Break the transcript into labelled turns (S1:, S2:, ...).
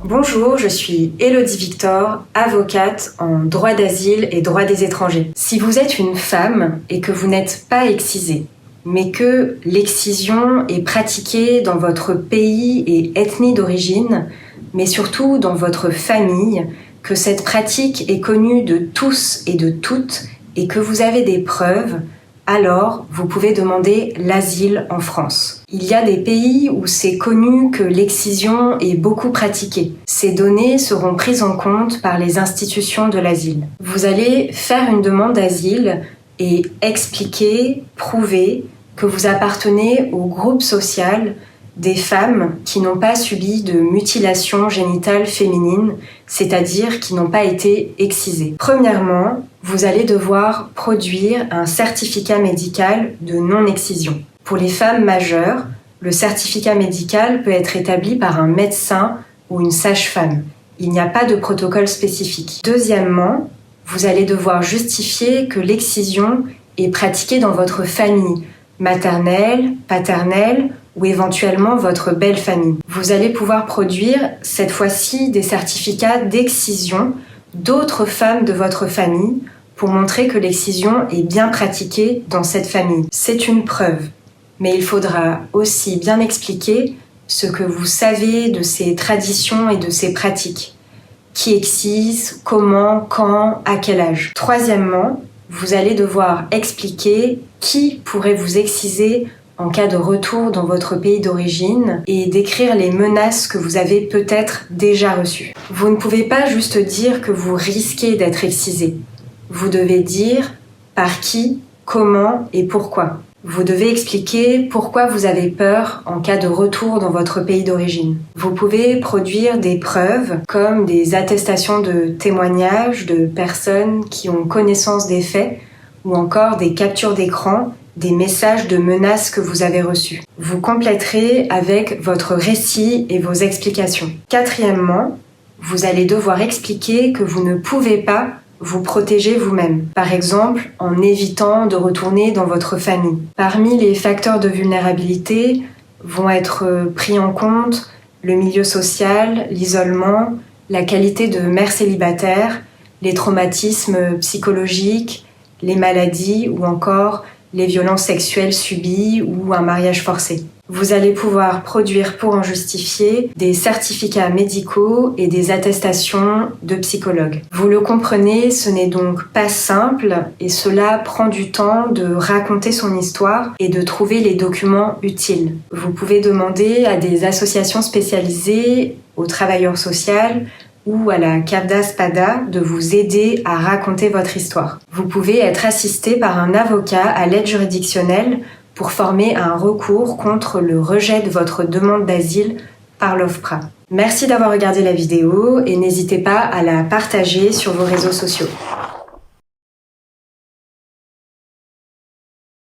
S1: Bonjour, je suis Élodie Victor, avocate en droit d'asile et droit des étrangers. Si vous êtes une femme et que vous n'êtes pas excisée, mais que l'excision est pratiquée dans votre pays et ethnie d'origine, mais surtout dans votre famille, que cette pratique est connue de tous et de toutes et que vous avez des preuves, alors vous pouvez demander l'asile en France. Il y a des pays où c'est connu que l'excision est beaucoup pratiquée. Ces données seront prises en compte par les institutions de l'asile. Vous allez faire une demande d'asile et expliquer, prouver que vous appartenez au groupe social des femmes qui n'ont pas subi de mutilation génitale féminine, c'est-à-dire qui n'ont pas été excisées. Premièrement, vous allez devoir produire un certificat médical de non-excision. Pour les femmes majeures, le certificat médical peut être établi par un médecin ou une sage-femme. Il n'y a pas de protocole spécifique. Deuxièmement, vous allez devoir justifier que l'excision est pratiquée dans votre famille, maternelle, paternelle, ou éventuellement votre belle famille. Vous allez pouvoir produire cette fois-ci des certificats d'excision d'autres femmes de votre famille pour montrer que l'excision est bien pratiquée dans cette famille. C'est une preuve, mais il faudra aussi bien expliquer ce que vous savez de ces traditions et de ces pratiques. Qui excise, comment, quand, à quel âge. Troisièmement, vous allez devoir expliquer qui pourrait vous exciser en cas de retour dans votre pays d'origine et décrire les menaces que vous avez peut-être déjà reçues. Vous ne pouvez pas juste dire que vous risquez d'être excisé. Vous devez dire par qui, comment et pourquoi. Vous devez expliquer pourquoi vous avez peur en cas de retour dans votre pays d'origine. Vous pouvez produire des preuves comme des attestations de témoignages de personnes qui ont connaissance des faits ou encore des captures d'écran des messages de menaces que vous avez reçus. Vous compléterez avec votre récit et vos explications. Quatrièmement, vous allez devoir expliquer que vous ne pouvez pas vous protéger vous-même, par exemple en évitant de retourner dans votre famille. Parmi les facteurs de vulnérabilité vont être pris en compte le milieu social, l'isolement, la qualité de mère célibataire, les traumatismes psychologiques, les maladies ou encore les violences sexuelles subies ou un mariage forcé. Vous allez pouvoir produire pour en justifier des certificats médicaux et des attestations de psychologues. Vous le comprenez, ce n'est donc pas simple et cela prend du temps de raconter son histoire et de trouver les documents utiles. Vous pouvez demander à des associations spécialisées, aux travailleurs sociaux, ou à la CAFDA SPADA de vous aider à raconter votre histoire. Vous pouvez être assisté par un avocat à l'aide juridictionnelle pour former un recours contre le rejet de votre demande d'asile par l'OFPRA. Merci d'avoir regardé la vidéo et n'hésitez pas à la partager sur vos réseaux sociaux.